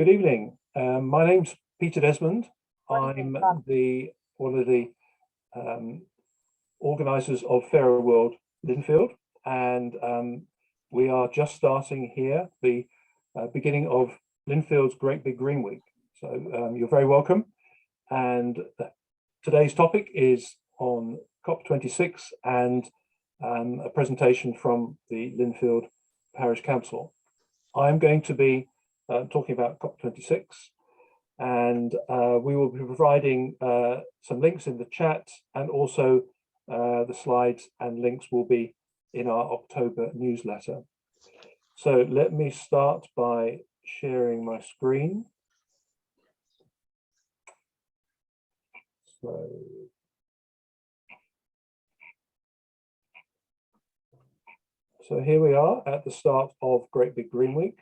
Good evening. My name's Peter Desmond. I'm one of the organisers of Fairer World Linfield, and we are just starting here the beginning of Linfield's Great Big Green Week. So you're very welcome. And today's topic is on COP26 and a presentation from the Linfield Parish Council. I'm going to be talking about COP26, and we will be providing some links in the chat, and also the slides and links will be in our October newsletter. So let me start by sharing my screen. So here we are at the start of Great Big Green Week.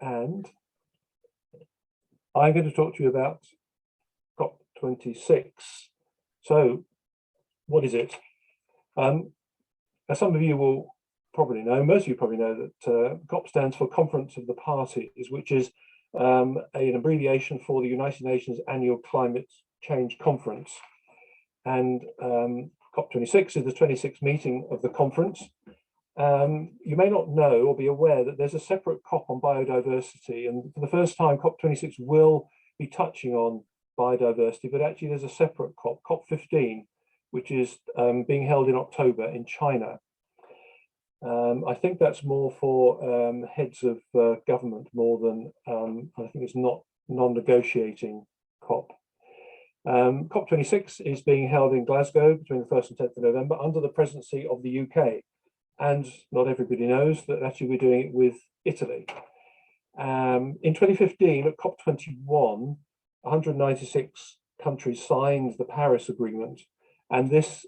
And I'm going to talk to you about COP26. So what is it? As some of you will probably know, most of you probably know that COP stands for Conference of the Parties, which is an abbreviation for the United Nations Annual Climate Change Conference. And COP26 is the 26th meeting of the conference. You may not know or be aware that there's a separate COP on biodiversity, and for the first time COP26 will be touching on biodiversity, but actually there's a separate COP, COP15, which is being held in October in China. I think that's more for heads of government more than, I think it's not non-negotiating COP. COP26 is being held in Glasgow between the 1st and 10th of November under the presidency of the UK. And not everybody knows that actually we're doing it with Italy. In 2015 at COP21, 196 countries signed the Paris Agreement, and this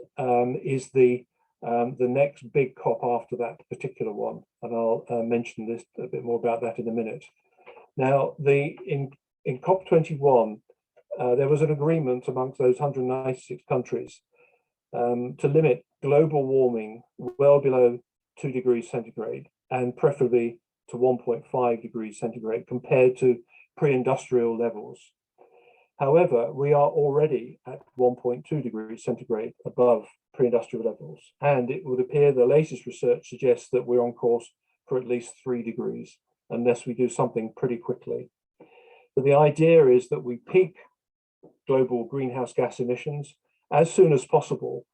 is the next big COP after that particular one, and I'll mention this a bit more about that in a minute. Now, in COP21, there was an agreement amongst those 196 countries to limit global warming well below 2 degrees centigrade, and preferably to 1.5 degrees centigrade compared to pre-industrial levels. However, we are already at 1.2 degrees centigrade above pre-industrial levels, and it would appear the latest research suggests that we're on course for at least 3 degrees, unless we do something pretty quickly. But the idea is that we peak global greenhouse gas emissions as soon as possible,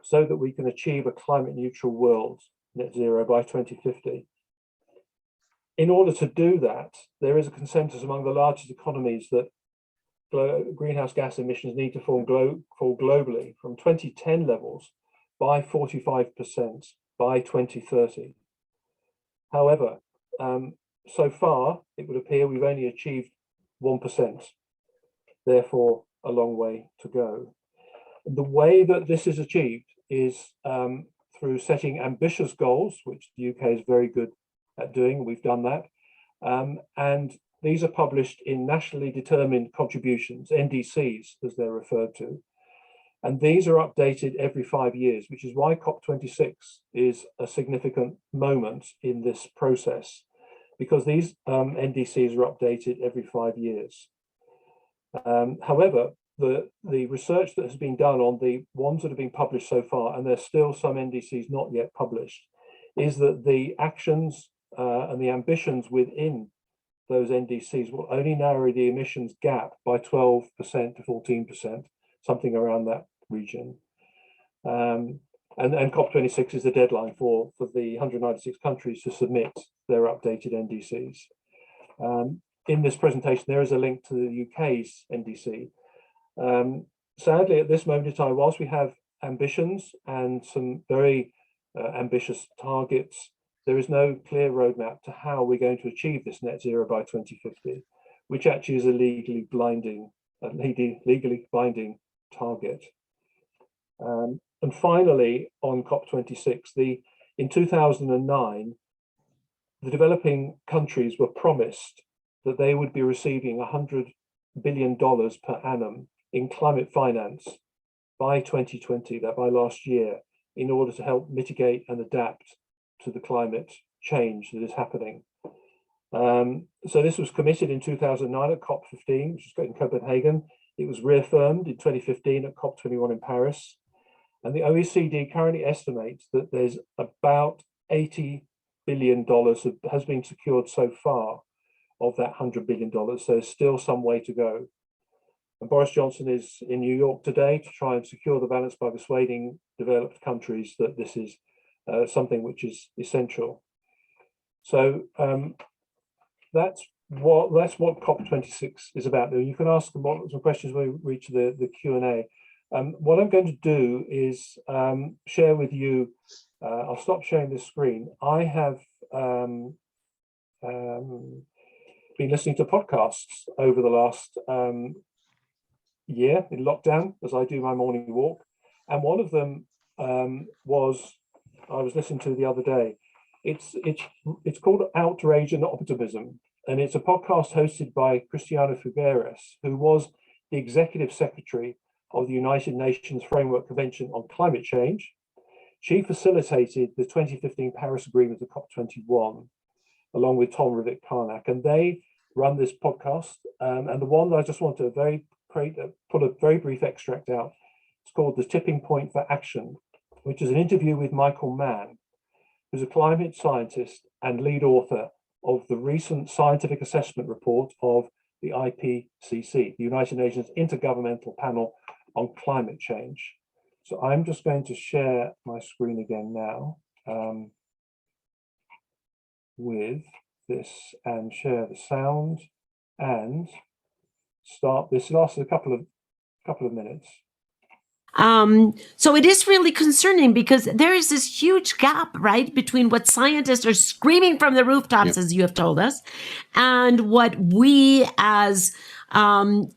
so that we can achieve a climate neutral world, net zero, by 2050. In order to do that, there is a consensus among the largest economies that greenhouse gas emissions need to fall globally from 2010 levels by 45% by 2030. However, so far, it would appear we've only achieved 1%, therefore a long way to go. The way that this is achieved is through setting ambitious goals, which the UK is very good at doing. We've done that. And these are published in nationally determined contributions, NDCs, as they're referred to. And these are updated every 5 years, which is why COP26 is a significant moment in this process, because these NDCs are updated every 5 years. However, the research that has been done on the ones that have been published so far, and there's still some NDCs not yet published, is that the actions and the ambitions within those NDCs will only narrow the emissions gap by 12% to 14%, something around that region. And COP26 is the deadline for the 196 countries to submit their updated NDCs. In this presentation, there is a link to the UK's NDC. Sadly, at this moment in time, whilst we have ambitions and some very ambitious targets, there is no clear roadmap to how we're going to achieve this net zero by 2050, which actually is a legally binding target. And finally, on COP26, in 2009, the developing countries were promised that they would be receiving $100 billion per annum in climate finance by 2020, that by last year, in order to help mitigate and adapt to the climate change that is happening. So this was committed in 2009 at COP15, which was in Copenhagen. It was reaffirmed in 2015 at COP21 in Paris. And the OECD currently estimates that there's about $80 billion has been secured so far of that $100 billion. So there's still some way to go. And Boris Johnson is in New York today to try and secure the balance by persuading developed countries that this is something which is essential. So that's what COP26 is about. You can ask some questions when we reach the Q&A. What I'm going to do is share with you. I'll stop sharing this screen. I have been listening to podcasts over the last year in lockdown as I do my morning walk, and one of them I was listening to the other day. It's called Outrage and Optimism, and it's a podcast hosted by Christiana Figueres, who was the executive secretary of the United Nations Framework Convention on Climate Change. She facilitated the 2015 Paris Agreement of COP21, along with Tom Rivett-Carnac, and they run this podcast. And the one that I just want to put a very brief extract out. It's called The Tipping Point for Action, which is an interview with Michael Mann, who's a climate scientist and lead author of the recent scientific assessment report of the IPCC, the United Nations Intergovernmental Panel on Climate Change. So I'm just going to share my screen again now with this and share the sound and start this. It lasted a couple of minutes. So it is really concerning because there is this huge gap, right, between what scientists are screaming from the rooftops, as you have told us, and what we as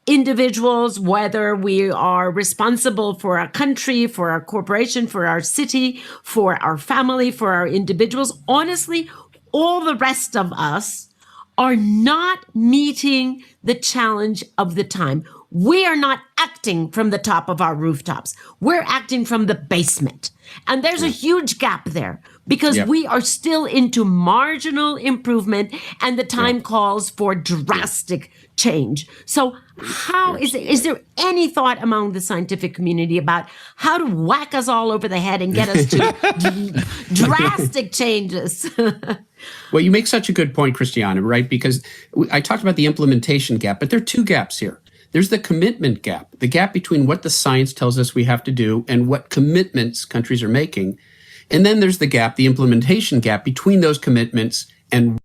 individuals, whether we are responsible for our country, for our corporation, for our city, for our family, for our individuals, honestly, all the rest of us are not meeting the challenge of the time. We are not acting from the top of our rooftops. We're acting from the basement. And there's a huge gap there because we are still into marginal improvement and the time calls for drastic change. So how is there any thought among the scientific community about how to whack us all over the head and get us to drastic changes? Well, you make such a good point, Christiana, right? Because I talked about the implementation gap, but there are two gaps here. There's the commitment gap, the gap between what the science tells us we have to do and what commitments countries are making. And then there's the gap, the implementation gap between those commitments and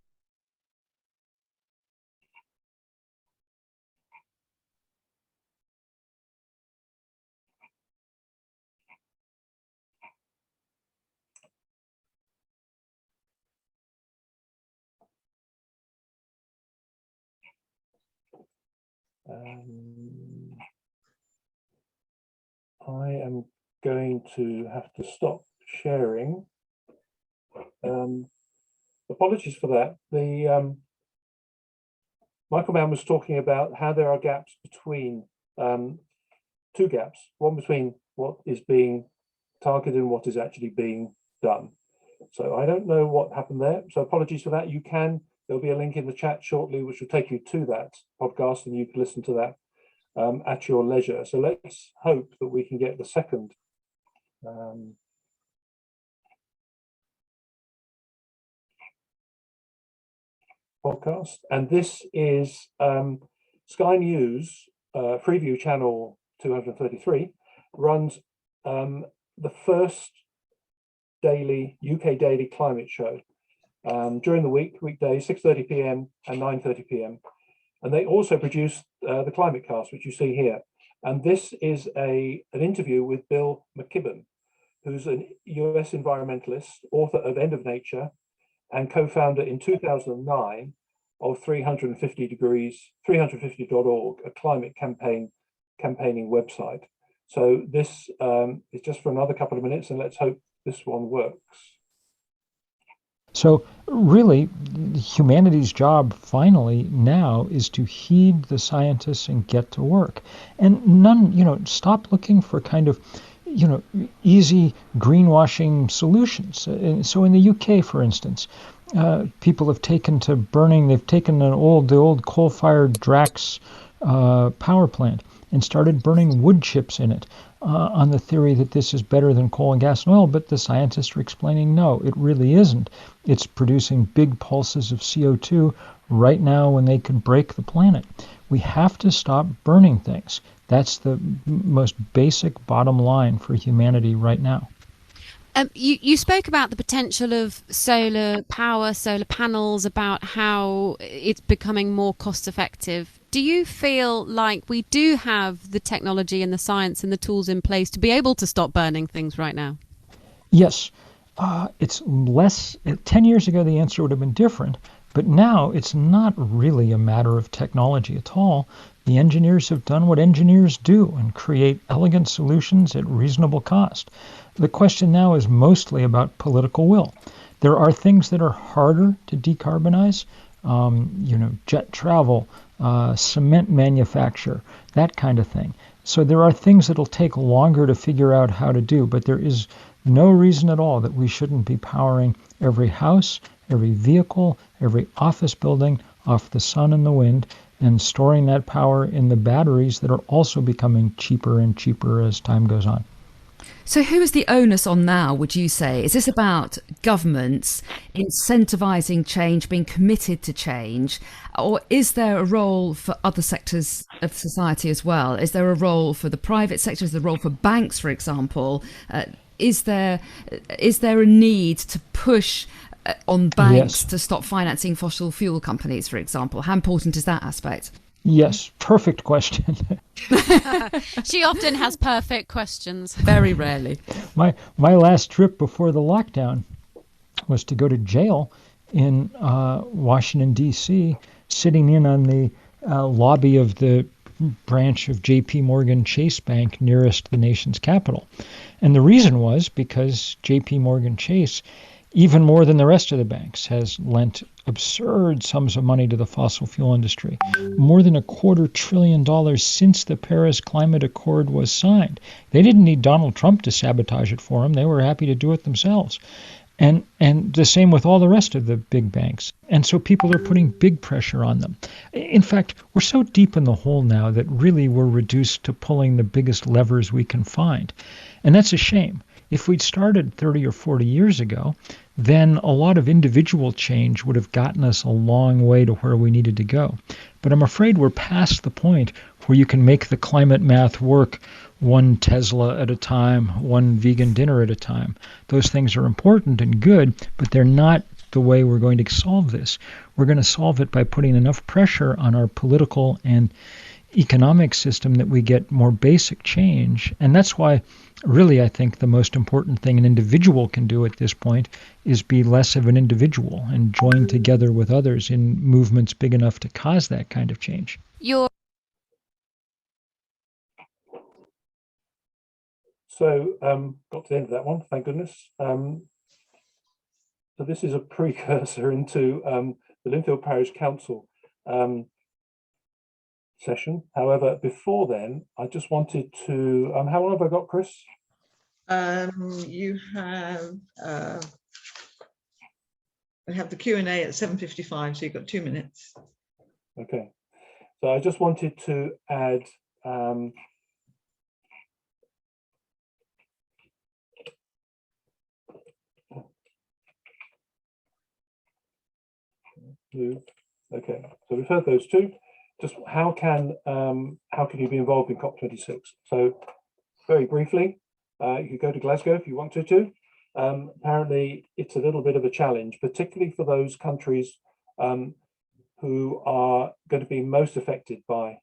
I am going to have to stop sharing. Apologies for that. Michael Mann was talking about how there are gaps between two gaps, one between what is being targeted and what is actually being done. So I don't know what happened there. So apologies for that. There'll be a link in the chat shortly, which will take you to that podcast, and you can listen to that at your leisure. So let's hope that we can get the second podcast. And this is Sky News, Freeview channel 233, runs the first UK daily climate show during the weekdays, 6:30 p.m. and 9:30 p.m. And they also produce the Climate Cast, which you see here. And this is an interview with Bill McKibben, who's a US environmentalist, author of End of Nature, and co-founder in 2009 of 350.org, a climate campaigning website. So this is just for another couple of minutes, and let's hope this one works. So really, humanity's job finally now is to heed the scientists and get to work. And stop looking for kind of easy greenwashing solutions. So in the UK, for instance, people have taken to burning. They've taken the old coal-fired Drax power plant and started burning wood chips in it on the theory that this is better than coal and gas and oil. But the scientists are explaining, no, it really isn't. It's producing big pulses of CO2 right now when they could break the planet. We have to stop burning things. That's the most basic bottom line for humanity right now. You spoke about the potential of solar power, solar panels, about how it's becoming more cost effective. Do you feel like we do have the technology and the science and the tools in place to be able to stop burning things right now? Yes. It's less. 10 years ago, the answer would have been different. But now it's not really a matter of technology at all. The engineers have done what engineers do and create elegant solutions at reasonable cost. The question now is mostly about political will. There are things that are harder to decarbonize, jet travel, cement manufacture, that kind of thing. So there are things that'll take longer to figure out how to do, but there is no reason at all that we shouldn't be powering every house, every vehicle, every office building off the sun and the wind, and storing that power in the batteries that are also becoming cheaper and cheaper as time goes on. So who is the onus on now, would you say? Is this about governments incentivizing change, being committed to change? Or is there a role for other sectors of society as well? Is there a role for the private sector? Is there a role for banks, for example? Is there a need to push on banks to stop financing fossil fuel companies, for example? How important is that aspect? Yes, perfect question. She often has perfect questions. Very rarely. My last trip before the lockdown was to go to jail in Washington, D.C., sitting in on the lobby of the branch of J.P. Morgan Chase Bank nearest the nation's capital. And the reason was because J.P. Morgan Chase, even more than the rest of the banks, has lent absurd sums of money to the fossil fuel industry, more than $250 billion since the Paris Climate Accord was signed. They didn't need Donald Trump to sabotage it for them. They were happy to do it themselves. And the same with all the rest of the big banks. And so people are putting big pressure on them. In fact, we're so deep in the hole now that really we're reduced to pulling the biggest levers we can find. And that's a shame. If we'd started 30 or 40 years ago, then a lot of individual change would have gotten us a long way to where we needed to go. But I'm afraid we're past the point where you can make the climate math work one Tesla at a time, one vegan dinner at a time. Those things are important and good, but they're not the way we're going to solve this. We're going to solve it by putting enough pressure on our political and economic system that we get more basic change. And that's why really I think the most important thing an individual can do at this point is be less of an individual and join together with others in movements big enough to cause that kind of change. So got to the end of that one, thank goodness. So this is a precursor into the Linfield Parish Council session. However, before then, I just wanted to, how long have I got, Chris? You have, we have the Q&A at 7:55, so you've got 2 minutes. Okay, so I just wanted to add okay, so we've heard those two. Just how can you be involved in COP26? So very briefly, you could go to Glasgow if you wanted to. Apparently, it's a little bit of a challenge, particularly for those countries who are going to be most affected by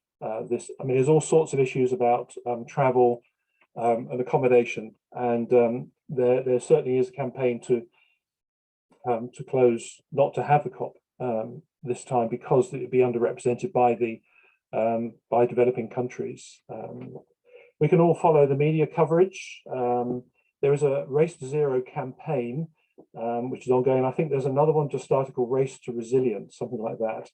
this. I mean, there's all sorts of issues about travel and accommodation, and there certainly is a campaign to close, not to have the COP this time, because it would be underrepresented by the by developing countries. We can all follow the media coverage. There is a Race to Zero campaign, which is ongoing. I think there's another one just started called Race to Resilience, something like that.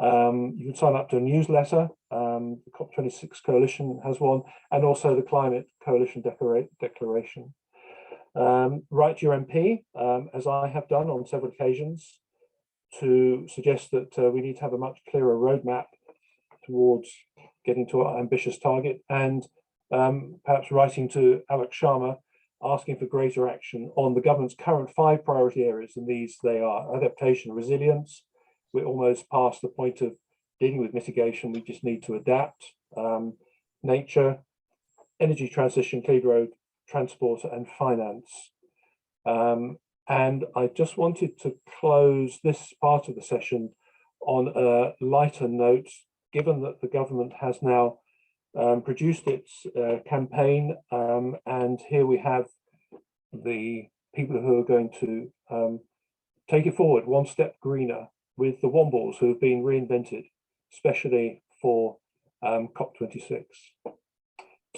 You can sign up to a newsletter. The COP26 Coalition has one, and also the Climate Coalition Declaration. Write to your MP, as I have done on several occasions, to suggest that we need to have a much clearer roadmap towards getting to our ambitious target, and perhaps writing to Alex Sharma, asking for greater action on the government's current 5 priority areas, and they are adaptation, resilience. We're almost past the point of dealing with mitigation. We just need to adapt. Nature, energy transition, clean road transport, and finance. And I just wanted to close this part of the session on a lighter note, given that the government has now produced its campaign, and here we have the people who are going to take it forward one step greener with the Wombles, who have been reinvented, especially for COP26.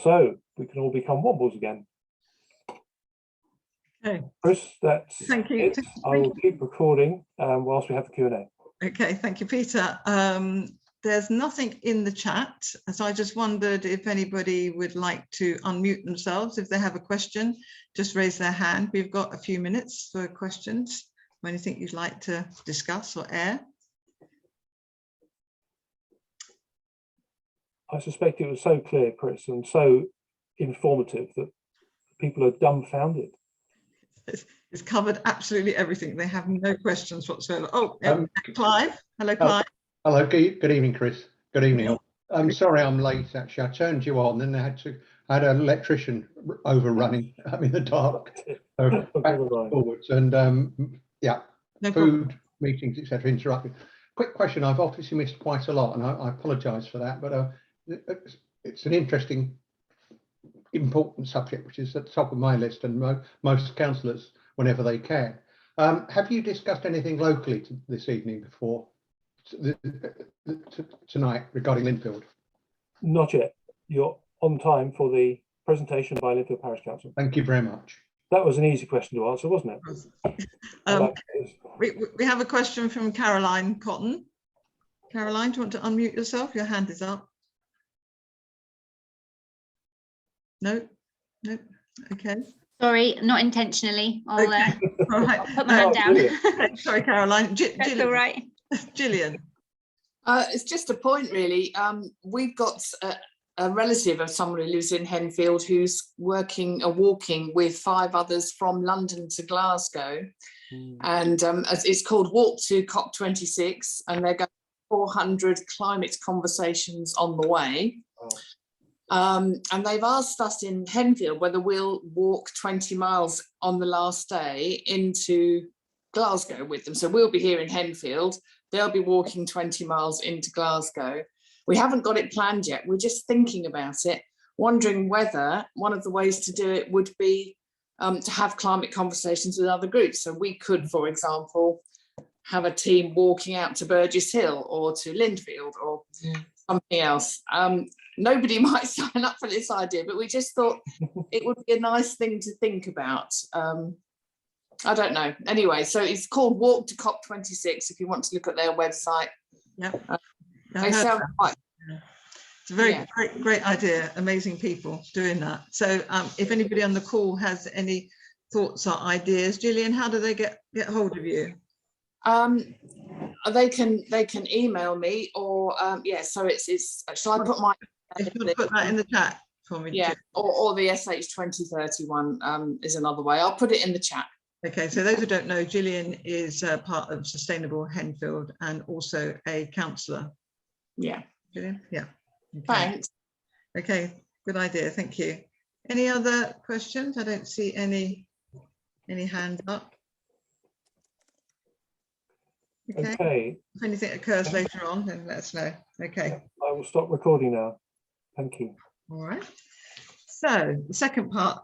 So we can all become Wombles again. Okay. Chris, that's Thank you. it. I will keep recording whilst we have the Q&A. Okay, thank you, Peter. There's nothing in the chat, so I just wondered if anybody would like to unmute themselves. If they have a question, just raise their hand. We've got a few minutes for questions. Anything you'd like to discuss or air? I suspect it was so clear, Chris, and so informative that people are dumbfounded. It's covered absolutely everything. They have no questions whatsoever. Oh, Clive. Hello, Clive. Hello, good evening, Chris. Good evening. I'm sorry I'm late, actually. I turned you on and I had an electrician overrunning in the dark. So back and forwards and yeah, No food, problem. meetings, etc. interrupted. Quick question, I've obviously missed quite a lot and I apologise for that, but it's an interesting, important subject, which is at the top of my list and most councillors whenever they can. Have you discussed anything locally this evening before tonight regarding Linfield? Not yet. You're on time for the presentation by Linfield Parish Council. Thank you very much. That was an easy question to answer, wasn't it? We have a question from Caroline Cotton. Caroline, do you want to unmute yourself? Your hand is up. No, no, okay. Sorry, not intentionally. I'll, Okay. All right. I'll put my hand down. Sorry, Caroline. That's all right. Gillian. It's just a point, really. We've got a relative of someone who lives in Henfield who's working or walking with 5 others from London to Glasgow. And it's called Walk to COP26, and they're going 400 climate conversations on the way. And they've asked us in Henfield whether we'll walk 20 miles on the last day into Glasgow with them. So we'll be here in Henfield, they'll be walking 20 miles into Glasgow. We haven't got it planned yet, we're just thinking about it, wondering whether one of the ways to do it would be to have climate conversations with other groups. So we could, for example, have a team walking out to Burgess Hill or to Linfield or something else. Nobody might sign up for this idea, but we just thought it would be a nice thing to think about. I don't know. Anyway, so it's called Walk to COP26 if you want to look at their website. Yep. They sound quite... It's a very great idea. Amazing people doing that. So if anybody on the call has any thoughts or ideas, Gillian, how do they get hold of you? They can email me or so it's shall I put my if you put that in the chat for me? Yeah, or the SH2030 one is another way. I'll put it in the chat. Okay, so those who don't know, Gillian is part of Sustainable Henfield and also a councillor. Yeah. Gillian? Yeah. Okay. Thanks. Okay, good idea. Thank you. Any other questions? I don't see any hands up. Okay. If anything occurs later on, then let us know. Okay. I will stop recording now. Thank you. All right. So the second part